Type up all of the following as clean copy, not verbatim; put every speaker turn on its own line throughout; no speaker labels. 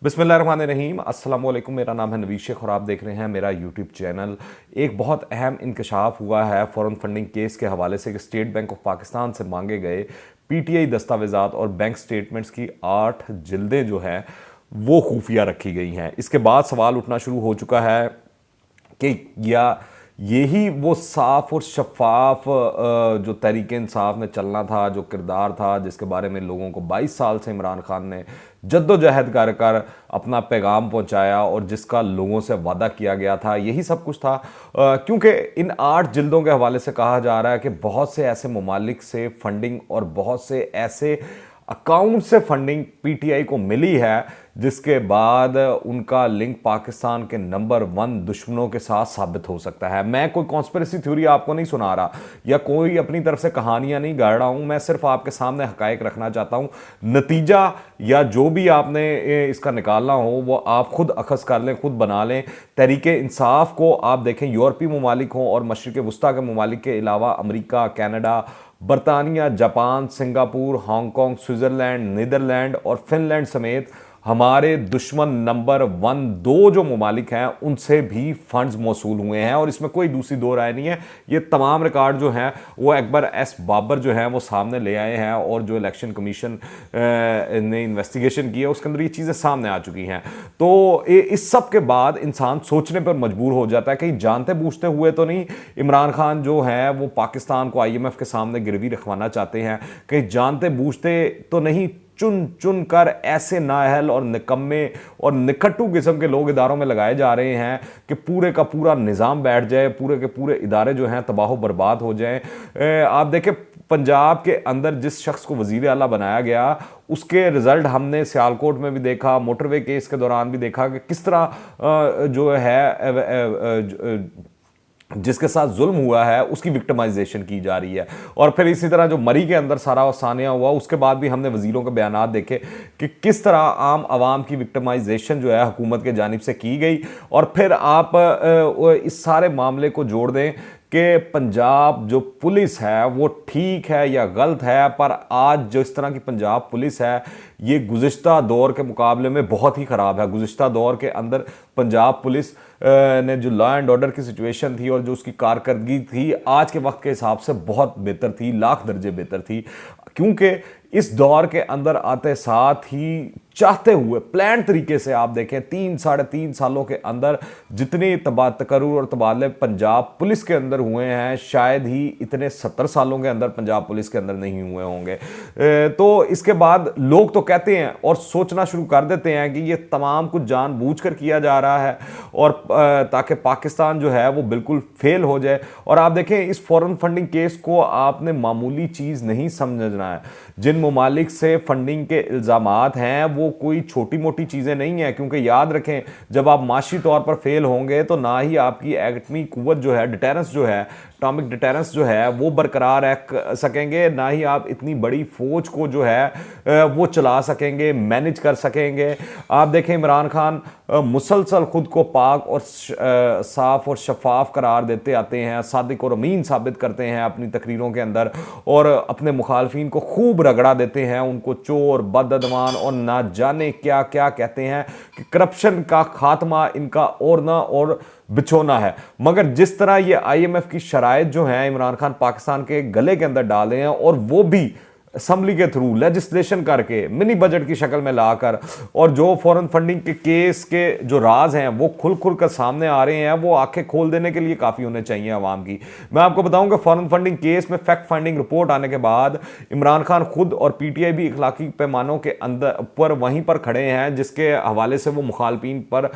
बिस्मिल्लाहिर्रहमानिर्रहीम, अस्सलाम वालेकुम। मेरा नाम है नवीद शेख और आप देख रहे हैं मेरा यूट्यूब चैनल। एक बहुत अहम इंकशाफ हुआ है फॉरेन फंडिंग केस के हवाले से कि स्टेट बैंक ऑफ पाकिस्तान से मांगे गए पीटीआई दस्तावेज़ात और बैंक स्टेटमेंट्स की 8 जिल्दें जो हैं वो खुफिया रखी गई हैं। इसके बाद सवाल उठना शुरू हो चुका है कि या यही वो साफ और शफाफ जो तहरीक इंसाफ में चलना था, जो किरदार था जिसके बारे में लोगों को 22 साल से इमरान खान ने जद्दोजहद कर कर अपना पैगाम पहुंचाया और जिसका लोगों से वादा किया गया था, यही सब कुछ था। क्योंकि इन 8 जिल्दों के हवाले से कहा जा रहा है कि बहुत से ऐसे ममालिक से फंडिंग और बहुत से ऐसे अकाउंट से फंडिंग पीटीआई को मिली है जिसके बाद उनका लिंक पाकिस्तान के नंबर 1 दुश्मनों के साथ साबित हो सकता है। मैं कोई कॉन्स्पिरेसी थ्योरी आपको नहीं सुना रहा या कोई अपनी तरफ से कहानियां नहीं गाड़ रहा हूं, मैं सिर्फ आपके सामने हकायक रखना चाहता हूं। नतीजा या जो भी आपने इसका निकालना हो वो आप खुद अखज़ कर लें, खुद बना लें। तहरीके इंसाफ को आप देखें, यूरोपीय ममालिक हों और मशरिक़ वस्ता के ममालिक के अलावा अमरीका, कनाडा, बरतानिया, Japan, Singapore, Hong Kong, Switzerland, Netherland और फिनलैंड समेत हमारे दुश्मन नंबर 1 2 जो ममालिक हैं उनसे भी फंड्स मौसूल हुए हैं और इसमें कोई दूसरी दो राय नहीं है। ये तमाम रिकॉर्ड जो हैं वो अकबर एस बाबर जो हैं वो सामने ले आए हैं और जो इलेक्शन कमीशन ने इन्वेस्टिगेशन की है उसके अंदर ये चीज़ें सामने आ चुकी हैं। तो इस सब के बाद इंसान सोचने पर मजबूर हो जाता है कि जानते बूझते हुए तो नहीं इमरान खान जो है वो पाकिस्तान को IMF के सामने गिरवी रखवाना चाहते हैं, कहीं जानते बूझते तो नहीं चुन चुन कर ऐसे नाअहल और निकम्मे और निकट्टू किस्म के लोग इदारों में लगाए जा रहे हैं कि पूरे का पूरा निज़ाम बैठ जाए, पूरे के पूरे इदारे जो हैं तबाह बर्बाद हो जाएं। आप देखें पंजाब के अंदर जिस शख्स को वज़ीर आला बनाया गया उसके रिज़ल्ट हमने सियालकोट में भी देखा, मोटरवे केस के दौरान भी देखा कि किस तरह जो है जिसके साथ जुल्म हुआ है उसकी विक्टिमाइजेशन की जा रही है। और फिर इसी तरह जो मरी के अंदर सारा सानिया हुआ उसके बाद भी हमने वजीरों के बयानात देखे कि किस तरह आम आवाम की विक्टिमाइजेशन जो है हुकूमत के जानिब से की गई। और फिर आप इस सारे मामले को जोड़ दें कि पंजाब जो पुलिस है वो ठीक है या गलत है, पर आज जो इस तरह की पंजाब पुलिस है ये गुज़िश्ता दौर के मुकाबले में बहुत ही ख़राब है। गुज़िश्ता दौर के अंदर पंजाब पुलिस ने जो लॉ एंड ऑर्डर की सिचुएशन थी और जो उसकी कारकर्दगी थी आज के वक्त के हिसाब से बहुत बेहतर थी, लाख दर्जे बेहतर थी। क्योंकि इस दौर के अंदर आते साथ ही चाहते हुए प्लान तरीके से आप देखें 3 साढ़े 3 सालों के अंदर जितने तकर्रुर और तबादले पंजाब पुलिस के अंदर हुए हैं शायद ही इतने 70 सालों के अंदर पंजाब पुलिस के अंदर नहीं हुए होंगे। तो इसके बाद लोग तो कहते हैं और सोचना शुरू कर देते हैं कि ये तमाम कुछ जानबूझकर किया जा रहा है और ताकि पाकिस्तान जो है वो बिल्कुल फेल हो जाए। और आप देखें इस फॉरेन फंडिंग केस को आपने मामूली चीज़ नहीं समझना है। जिन ममालिक से फंडिंग के इल्ज़ामात हैं वो कोई छोटी मोटी चीज़ें नहीं है, क्योंकि याद रखें जब आप माशी तौर पर फेल होंगे तो ना ही आपकी एटमी कुव्वत जो है, डिटेरेंस जो है, एटॉमिक डिटेरेंस जो है वो बरकरार रख सकेंगे, ना ही आप इतनी बड़ी फौज को जो है वो चला सकेंगे, मैनेज कर सकेंगे। आप देखें इमरान खान मुसलसल खुद को पाक और साफ और शफाफ करार देते आते हैं, सादिक और अमीन साबित करते हैं अपनी तकरीरों के अंदर और अपने मुखालफिन को खूब रगड़ा देते हैं, उनको चोर, बदअदवान और ना जाने क्या क्या कहते हैं कि करप्शन का खात्मा इनका और ना और बिछोना है। मगर जिस तरह ये IMF की शराइत जो है इमरान खान पाकिस्तान के गले के अंदर डाले हैं और वो भी असम्बली के थ्रू लेजिस्लेशन करके मिनी बजट की शक्ल में लाकर, और जो फॉरेन फंडिंग के केस के जो राज हैं वो खुल खुल कर सामने आ रहे हैं, वो आंखें खोल देने के लिए काफ़ी होने चाहिए आवाम की। मैं आपको बताऊंगा फॉरेन फंडिंग केस में फैक्ट फाइंडिंग रिपोर्ट आने के बाद इमरान खान खुद और PTI भी इखलाकी पैमानों के अंदर पर वहीं पर खड़े हैं जिसके हवाले से वो मुखालफिन पर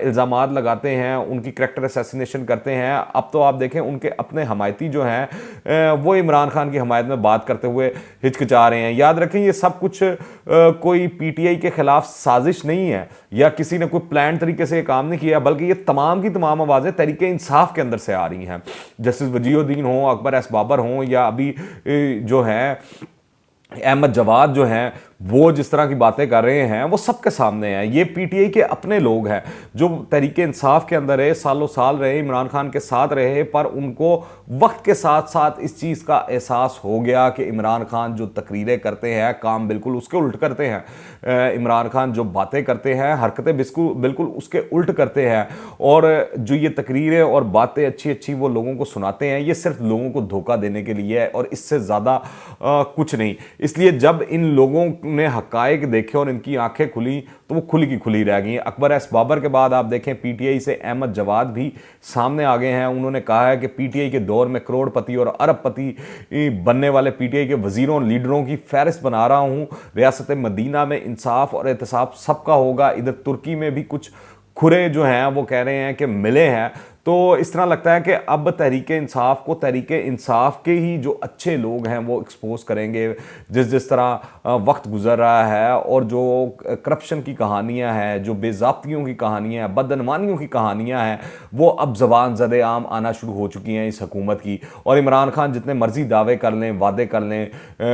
इल्ज़ामात लगाते हैं, उनकी करैक्टर असैसिनेशन करते हैं। अब तो आप देखें उनके अपने हमायती जो हैं वो इमरान खान की हमायत में बात करते हुए हिचकिचा रहे हैं। याद रखें ये सब कुछ कोई PTI के खिलाफ साजिश नहीं है या किसी ने कोई प्लान तरीके से ये काम नहीं किया, बल्कि ये तमाम की तमाम आवाज़ें तहरीके इंसाफ के अंदर से आ रही हैं। जस्टिस वजीउद्दीन हो, अकबर एस बाबर हों या अभी जो है अहमद जवाद जो हैं, वो जिस तरह की बातें कर रहे हैं वो सबके सामने है। ये पीटीआई के अपने लोग हैं जो तहरीक इंसाफ के अंदर है, सालों साल रहे, इमरान खान के साथ रहे, पर उनको वक्त के साथ साथ इस चीज़ का एहसास हो गया कि इमरान खान जो तकरीरें करते हैं काम बिल्कुल उसके उल्ट करते हैं। इमरान खान जो बातें करते हैं हरकतें बिल्कुल उसके उल्ट करते हैं। और जो ये तकरीरें और बातें अच्छी अच्छी वो लोगों को सुनाते हैं, ये सिर्फ लोगों को धोखा देने के लिए है और इससे ज़्यादा कुछ नहीं। इसलिए जब इन लोगों ने हकायक देखे और इनकी आंखें खुली तो वो खुली की खुली रह गई। अकबर एस बाबर के बाद आप देखें पीटीआई से अहमद जवाद भी सामने आ गए हैं। उन्होंने कहा है कि पीटीआई के दौर में करोड़पति और अरबपति बनने वाले पीटीआई के वजीरों और लीडरों की फहरिस्त बना रहा हूं। रियासत मदीना में इंसाफ और एहतसाब सबका होगा। इधर तुर्की में भी कुछ खुरे जो हैं वो कह रहे हैं कि मिले हैं। तो इस तरह लगता है कि अब तहरीक इंसाफ को तहरीक इंसाफ के ही जो अच्छे लोग हैं वो एक्सपोज करेंगे। जिस तरह वक्त गुजर रहा है और जो करप्शन की कहानियां हैं, जो बेज़ाब्तियों की कहानियां हैं, बदनवानियों की कहानियां हैं, वो अब ज़बान ज़द आम आना शुरू हो चुकी हैं इस हुकूमत की। और इमरान खान जितने मर्जी दावे कर लें, वादे कर लें,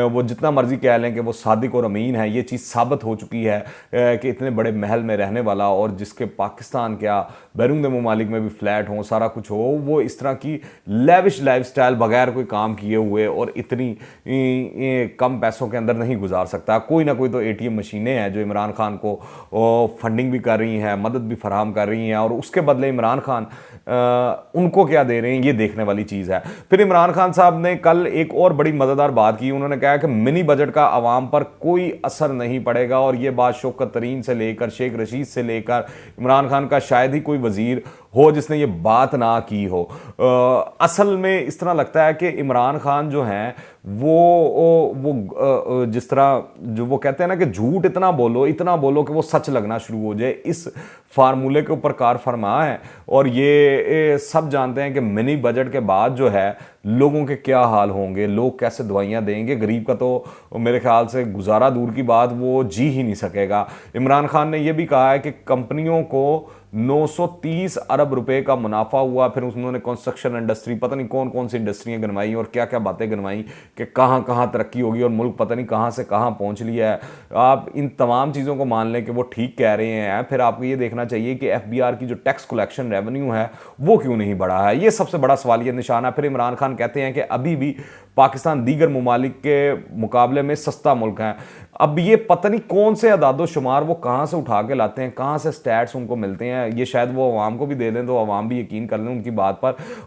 वो जितना मर्जी कह लें कि वो सादिक और अमीन है, ये चीज़ साबित हो चुकी है कि इतने बड़े महल में रहने वाला और जिसके पाकिस्तान क्या बैरून ममालिक में भी फ्लैट हों, सारा कुछ हो, वो इस तरह की लेविश लाइफस्टाइल बगैर कोई काम किए हुए और इतनी कम पैसों के अंदर नहीं गुजार सकता। कोई ना कोई तो एटीएम मशीनें हैं जो इमरान खान को फंडिंग भी कर रही हैं, मदद भी फराहम कर रही हैं, और उसके बदले इमरान खान उनको क्या दे रहे हैं, ये देखने वाली चीज़ है। फिर इमरान खान साहब ने कल एक और बड़ी मज़ेदार बात की। उन्होंने कहा कि मिनी बजट का आवाम पर कोई असर नहीं पड़ेगा, और ये बात शौकत तरीन से लेकर शेख रशीद से लेकर इमरान खान का शायद ही कोई वजीर हो जिसने ये बात ना की हो। असल में इस तरह लगता है कि इमरान खान जो हैं वो जिस तरह जो वो कहते हैं ना कि झूठ इतना बोलो कि वो सच लगना शुरू हो जाए, इस फार्मूले के ऊपर कार फरमा है। और ये सब जानते हैं कि मिनी बजट के बाद जो है लोगों के क्या हाल होंगे, लोग कैसे दवाइयाँ देंगे। गरीब का तो मेरे ख्याल से गुजारा दूर की बात, वो जी ही नहीं सकेगा। इमरान खान ने यह भी कहा है कि कंपनियों को 930 अरब रुपए का मुनाफा हुआ। फिर उन्होंने कंस्ट्रक्शन इंडस्ट्री, पता नहीं कौन कौन सी इंडस्ट्रियां गिनवाई और क्या क्या बातें गिनवाई कि कहां कहां तरक्की होगी और मुल्क पता नहीं कहां से कहां पहुंच लिया है। आप इन तमाम चीज़ों को मान लें कि वो ठीक कह रहे हैं। फिर आपको ये देखना चाहिए कि एफबीआर की जो टैक्स कलेक्शन रेवेन्यू है वो क्यों नहीं बढ़ा है, ये सबसे बड़ा सवालिया निशान है। फिर इमरान खान कहते हैं कि अभी भी पाकिस्तान दीगर ममालिक के मुकाबले में सस्ता मुल्क है। अब ये पता नहीं कौन से अदादो शुमार वो कहाँ से उठा के लाते हैं, कहाँ से स्टैट्स उनको मिलते हैं। ये शायद वो अवाम को भी दे दें तो अवाम भी यकीन कर लें उनकी बात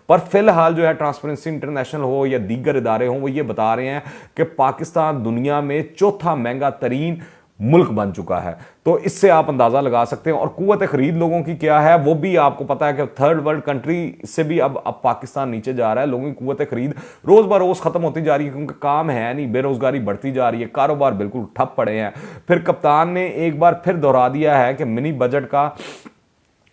पर फिलहाल जो है ट्रांसपेरेंसी इंटरनेशनल हो या दीगर इदारे हों, वो ये बता रहे हैं कि पाकिस्तान दुनिया में चौथा महंगा तरीन मुल्क बन चुका है। तो इससे आप अंदाज़ा लगा सकते हैं। और कुव्वत खरीद लोगों की क्या है वो भी आपको पता है कि थर्ड वर्ल्ड कंट्री से भी अब पाकिस्तान नीचे जा रहा है। लोगों की कुव्वत खरीद रोज़ ब रोज़ ख़त्म होती जा रही है क्योंकि काम है नहीं, बेरोज़गारी बढ़ती जा रही है, कारोबार बिल्कुल ठप पड़े हैं। फिर कप्तान ने एक बार फिर दोहरा दिया है कि मिनी बजट का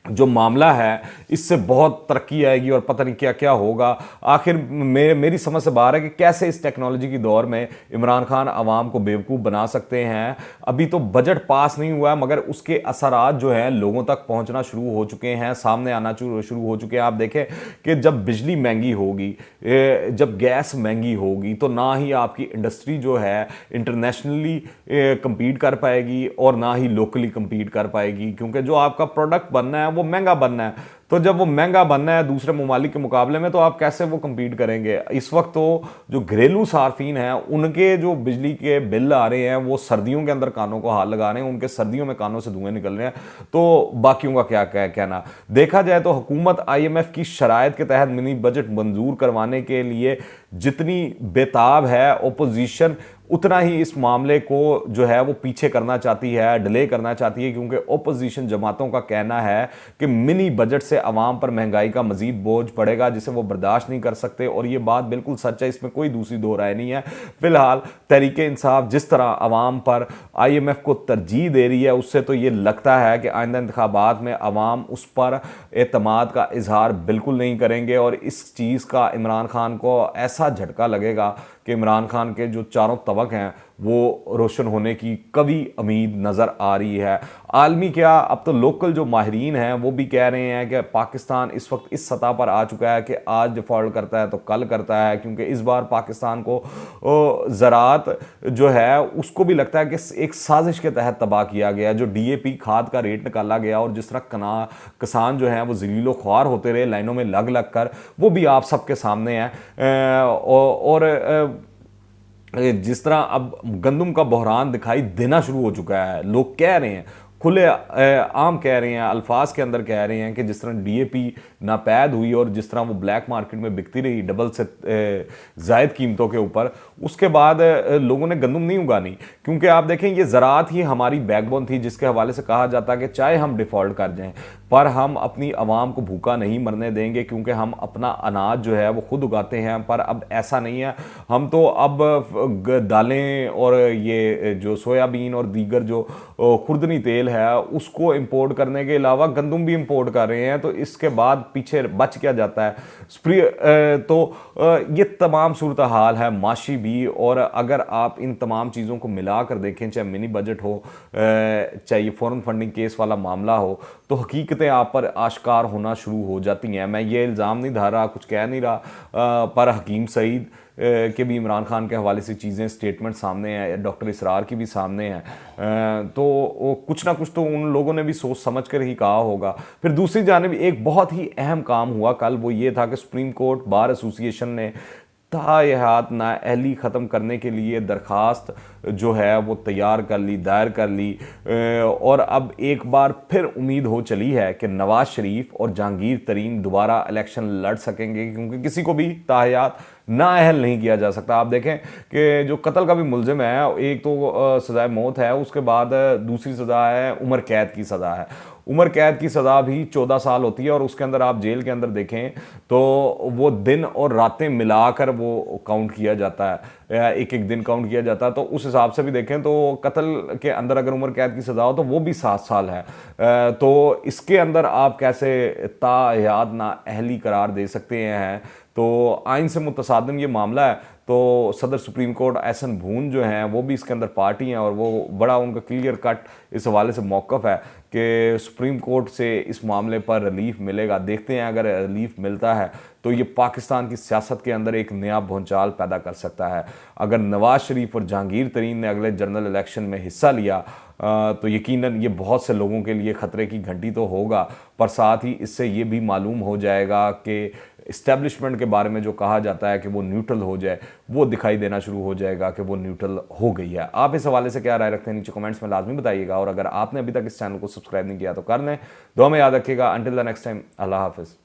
जो मामला है इससे बहुत तरक्की आएगी और पता नहीं क्या क्या होगा। आखिर मेरी समझ से बाहर है कि कैसे इस टेक्नोलॉजी की दौर में इमरान खान आवाम को बेवकूफ़ बना सकते हैं। अभी तो बजट पास नहीं हुआ है मगर उसके असरात जो हैं लोगों तक पहुंचना शुरू हो चुके हैं, सामने आना शुरू हो चुके हैं। आप देखें कि जब बिजली महंगी होगी, जब गैस महंगी होगी, तो ना ही आपकी इंडस्ट्री जो है इंटरनेशनली कम्पीट कर पाएगी और ना ही लोकली कम्पीट कर पाएगी, क्योंकि जो आपका प्रोडक्ट बनना है वो महंगा बनना है। तो जब वो महंगा बनना है दूसरे ममालिक के मुकाबले में, तो आप कैसे वो कम्पीट करेंगे। इस वक्त तो जो घरेलू सार्फिन हैं उनके जो बिजली के बिल आ रहे हैं वो सर्दियों के अंदर कानों को हाथ लगा रहे हैं, उनके सर्दियों में कानों से धुएं निकल रहे हैं। तो बाकियों का क्या कहना। देखा जाए तो हुकूमत IMF की शराइत के तहत मिनी बजट मंजूर करवाने के लिए जितनी बेताब है, ओपोजिशन उतना ही इस मामले को जो है वो पीछे करना चाहती है, डिले करना चाहती है, क्योंकि ओपोजिशन जमातों का कहना है कि मिनी बजट से अवाम पर महंगाई का मजीद बोझ पड़ेगा जिसे वो बर्दाश्त नहीं कर सकते। और ये बात बिल्कुल सच है, इसमें कोई दूसरी दो राय नहीं है। फिलहाल तहरीक इंसाफ जिस तरह अवाम पर IMF को तरजीह दे रही है, उससे तो ये लगता है कि आइंदा इंतखाबात में अवाम उस पर एतमाद का इजहार बिल्कुल नहीं करेंगे। और इस चीज़ का इमरान खान को ऐसा झटका लगेगा कि इमरान खान के जो चारों तबक हैं वो रोशन होने की कभी उम्मीद नज़र आ रही है। आलमी क्या, अब तो लोकल जो माहिरीन हैं वो भी कह रहे हैं कि पाकिस्तान इस वक्त इस सतह पर आ चुका है कि आज डिफ़ॉल्ट करता है तो कल करता है, क्योंकि इस बार पाकिस्तान को ज़राअत जो है उसको भी लगता है कि एक साजिश के तहत तबाह किया गया। जो DAP खाद का रेट निकाला गया और जिस तरह किसान जो हैं वो ज़लीलो ख्वार होते रहे लाइनों में लग लग कर, वो भी आप सबके सामने है। और जिस तरह अब गंदम का बहरान दिखाई देना शुरू हो चुका है, लोग कह रहे हैं, खुले आम कह रहे हैं, अल्फाज के अंदर कह रहे हैं कि जिस तरह DAP नापैद हुई और जिस तरह वो ब्लैक मार्केट में बिकती रही डबल से जायद कीमतों के ऊपर, उसके बाद लोगों ने गंदम नहीं उगानी। क्योंकि आप देखें ये ज़राअत ही हमारी बैकबोन थी, जिसके हवाले से कहा जाता है कि चाहे हम डिफ़ॉल्ट कर जाएं पर हम अपनी आवाम को भूखा नहीं मरने देंगे, क्योंकि हम अपना अनाज जो है वो खुद उगाते हैं। पर अब ऐसा नहीं है, हम तो अब दालें और ये जो सोयाबीन और दीगर जो खुर्दनी तेल है उसको इंपोर्ट करने के अलावा गंदम भी इंपोर्ट कर रहे हैं। तो इसके बाद पीछे बच क्या जाता है? तो ये तमाम सूरत हाल है माशी भी। और अगर आप इन तमाम चीज़ों को मिला कर देखें, चाहे मिनी बजट हो, चाहे ये फॉरेन फंडिंग केस वाला मामला हो, तो हकीकतें आप पर आश्कार होना शुरू हो जाती हैं। मैं ये इल्ज़ाम नहीं धा रहा, कुछ कह नहीं रहा, पर हकीम सईद के भी इमरान खान के हवाले से चीज़ें स्टेटमेंट सामने हैं, डॉक्टर इसरार की भी सामने हैं। तो कुछ ना कुछ तो उन लोगों ने भी सोच समझ कर ही कहा होगा। फिर दूसरी जानिब एक बहुत ही अहम काम हुआ कल, वो ये था कि सुप्रीम कोर्ट बार एसोसिएशन ने ताहयात नाअहली ख़त्म करने के लिए दरख्वास्त जो है वो तैयार कर ली, दायर कर ली। और अब एक बार फिर उम्मीद हो चली है कि नवाज शरीफ और जहांगीर तरीन दोबारा इलेक्शन लड़ सकेंगे, क्योंकि किसी को भी ताहयात नाअहल नहीं किया जा सकता। आप देखें कि जो कत्ल का भी मुलजिम है, एक तो सज़ाए मौत है, उसके बाद दूसरी सज़ा है उम्र कैद की सज़ा है। उम्र कैद की सज़ा भी 14 साल होती है और उसके अंदर आप जेल के अंदर देखें तो वो दिन और रातें मिलाकर वो काउंट किया जाता है, एक एक दिन काउंट किया जाता है। तो उस हिसाब से भी देखें तो कत्ल के अंदर अगर उम्र कैद की सज़ा हो तो वो भी 7 साल है। तो इसके अंदर आप कैसे ताहयात नाअहली करार दे सकते हैं? तो आइन से मुतसादिम ये मामला है। तो सदर सुप्रीम कोर्ट एहसन भून जो हैं वो भी इसके अंदर पार्टी हैं और वो बड़ा उनका क्लियर कट इस हवाले से मौक़िफ़ है कि सुप्रीम कोर्ट से इस मामले पर रिलीफ मिलेगा। देखते हैं, अगर रिलीफ मिलता है तो ये पाकिस्तान की सियासत के अंदर एक नया भूचाल पैदा कर सकता है। अगर नवाज शरीफ और जहांगीर तरीन ने अगले जनरल इलेक्शन में हिस्सा लिया तो यकीनन ये बहुत से लोगों के लिए ख़तरे की घंटी तो होगा, पर साथ ही इससे ये भी मालूम हो जाएगा कि इस्टेब्लिशमेंट के बारे में जो कहा जाता है कि वो न्यूट्रल हो जाए, वो दिखाई देना शुरू हो जाएगा कि वो न्यूट्रल हो गई है। आप इस हवाले से क्या राय रखते हैं नीचे कमेंट्स में लाजमी बताइएगा। और अगर आपने अभी तक इस चैनल को सब्सक्राइब नहीं किया तो कर लें। दुआ में याद रखिएगा। अंटिल द नेक्स्ट टाइम, अल्लाह हाफिज़।